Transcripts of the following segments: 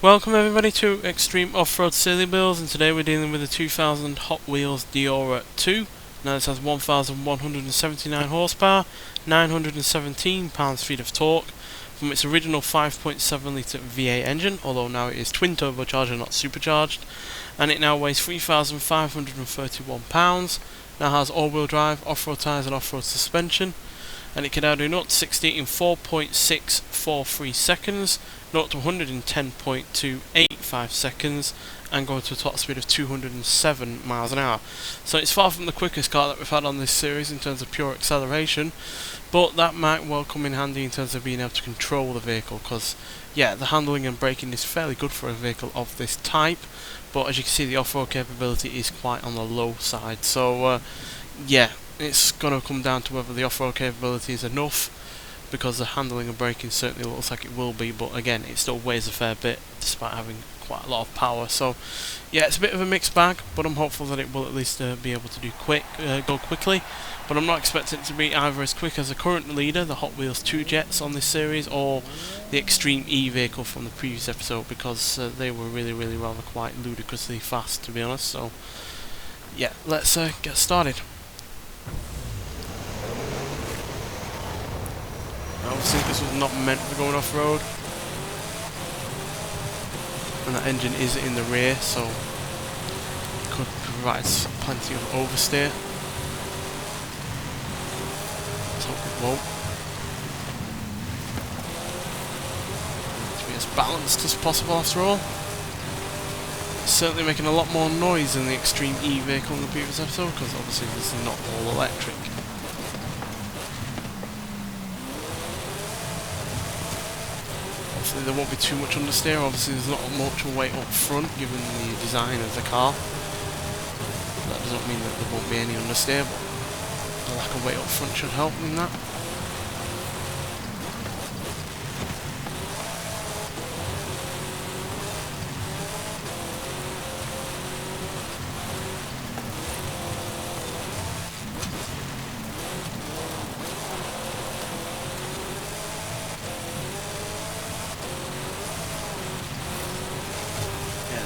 Welcome everybody to Extreme Off-Road Silly Bills, and today we're dealing with the 2000 Hot Wheels Deora 2. Now this has 1179 horsepower, 917 pounds-feet of torque from its original 5.7 litre V8 engine, although now it is twin turbocharged and not supercharged, and it now weighs 3,531 pounds. Now has all-wheel drive, off-road tyres and off-road suspension, and it can now do 0 to 60 in 4.643 seconds, 0 to 100 in 10.285 seconds, and go to a top speed of 207 miles an hour. So it's far from the quickest car that we've had on this series in terms of pure acceleration, but that might well come in handy in terms of being able to control the vehicle, because yeah, the handling and braking is fairly good for a vehicle of this type, but as you can see the off-road capability is quite on the low side. So yeah, it's going to come down to whether the off-road capability is enough, because the handling and braking certainly looks like it will be, but again it still weighs a fair bit despite having quite a lot of power. So yeah, it's a bit of a mixed bag, but I'm hopeful that it will at least be able to do go quickly, but I'm not expecting it to be either as quick as the current leader, the Hot Wheels 2 Jets on this series, or the Extreme E vehicle from the previous episode, because they were really rather quite ludicrously fast, to be honest. So yeah, let's get started. Obviously this was not meant for going off-road, and that engine is in the rear, so it could provide plenty of oversteer. Let's hope it won't. To be as balanced as possible after all. It's certainly making a lot more noise than the Extreme E vehicle in the previous episode, because obviously this is not all electric. There won't be too much understeer. Obviously there's not much weight up front given the design of the car. That doesn't mean that there won't be any understeer, but the lack of weight up front should help in that.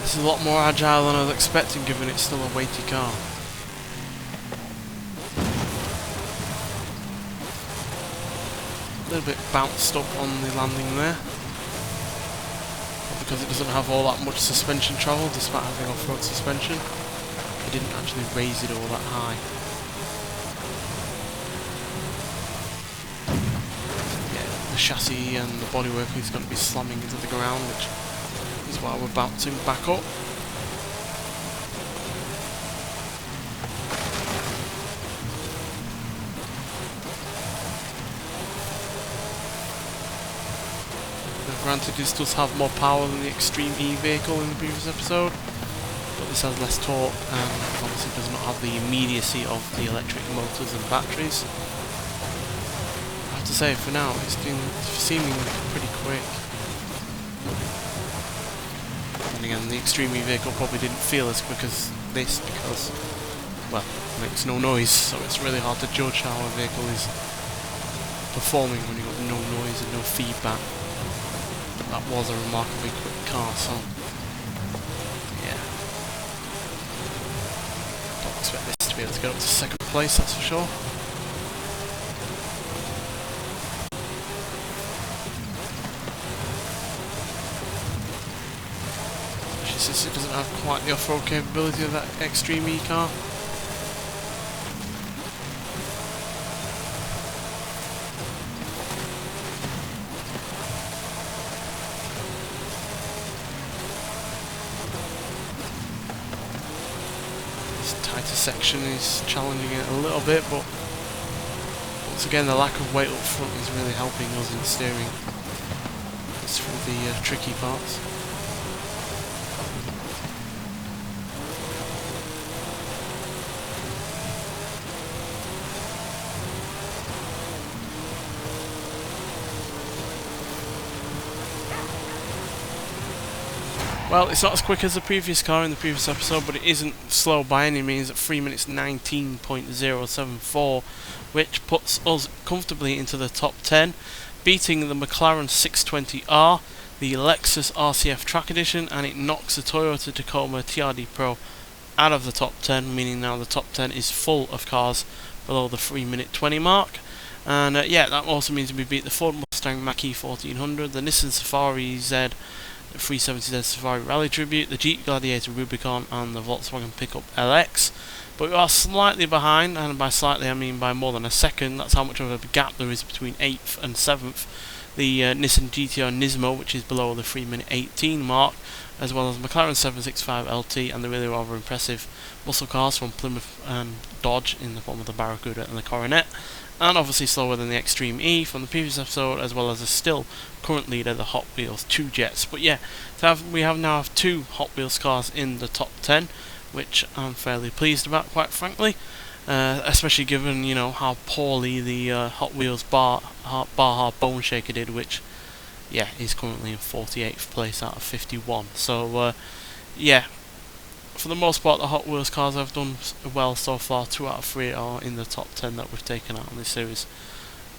It's a lot more agile than I was expecting, given it's still a weighty car. A little bit bounced up on the landing there, because it doesn't have all that much suspension travel despite having off-road suspension. It didn't actually raise it all that high. Yeah, the chassis and the bodywork is going to be slamming into the ground, which is why we're bouncing back up. Now, granted, this does have more power than the Extreme E vehicle in the previous episode, but this has less torque and obviously does not have the immediacy of the electric motors and batteries. I have to say, for now, it's been seeming pretty quick. And again, the Extreme E vehicle probably didn't feel as quick as this because, well, it makes no noise, so it's really hard to judge how a vehicle is performing when you've got no noise and no feedback. But that was a remarkably quick car, so yeah. Don't expect this to be able to get up to second place, that's for sure. Since it doesn't have quite the off-road capability of that Extreme E car. This tighter section is challenging it a little bit, but once again the lack of weight up front is really helping us in steering us through the tricky parts. Well, it's not as quick as the previous car in the previous episode, but it isn't slow by any means at 3 minutes 19.074, which puts us comfortably into the top 10, beating the McLaren 620R, the Lexus RCF Track Edition, and it knocks the Toyota Tacoma TRD Pro out of the top 10, meaning now the top 10 is full of cars below the 3-minute 20 mark. And yeah, that also means we beat the Ford Mustang Mach-E 1400, the Nissan Safari Z 370Z Safari Rally Tribute, the Jeep Gladiator Rubicon, and the Volkswagen Pickup LX. But we are slightly behind, and by slightly I mean by more than a second. That's how much of a gap there is between 8th and 7th. The Nissan GTR Nismo, which is below the 3-minute 18 mark, as well as McLaren 765 LT and the really rather impressive muscle cars from Plymouth and Dodge in the form of the Barracuda and the Coronet, and obviously slower than the Extreme E from the previous episode, as well as the still current leader, the Hot Wheels 2 Jets. But yeah, we now have 2 Hot Wheels cars in the top 10, which I'm fairly pleased about, quite frankly. Especially given, you know, how poorly the Hot Wheels Baja Bone Shaker did, which, yeah, is currently in 48th place out of 51. So, yeah, for the most part, the Hot Wheels cars have done well so far. 2 out of 3 are in the top 10 that we've taken out on this series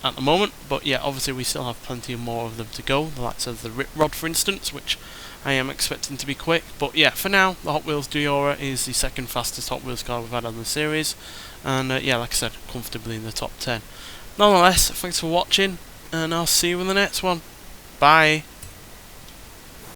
at the moment. But yeah, obviously we still have plenty more of them to go, the likes of the Rip Rod, for instance, which I am expecting to be quick. But yeah, for now, the Hot Wheels Deora is the second fastest Hot Wheels car we've had on the series, and yeah, like I said, comfortably in the top 10. Nonetheless, thanks for watching, and I'll see you in the next one. Bye.